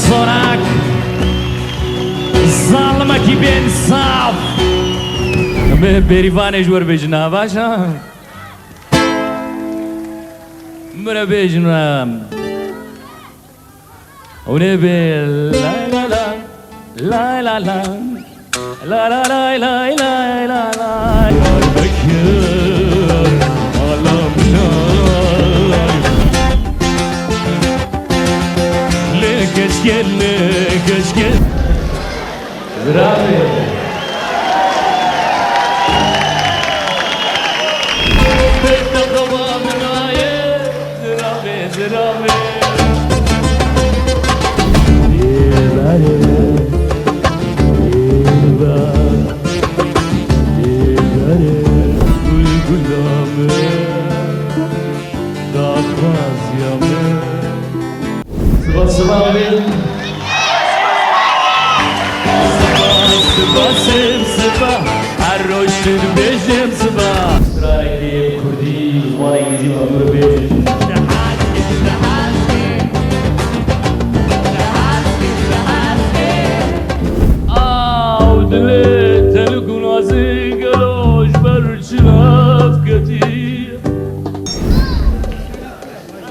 sorak ظالمکی بانصاف به بریوان جور بجنا باشا مرا بجنا اونه به لا لا لا لا لا لا لا لا لا لا لا لا بكر عالمنا لكشكل لكشكل زرافه بتقوى منايا زرافه زرافه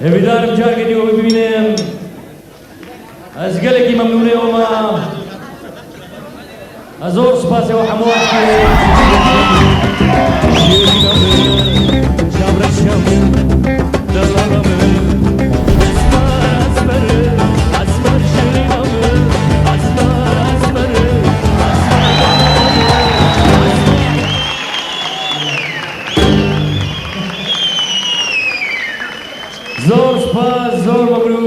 امیدوارم جای دیو ببینیم از گلکی ممنونه و ما از اور سپاس و حموات زور سپاس زور ممنون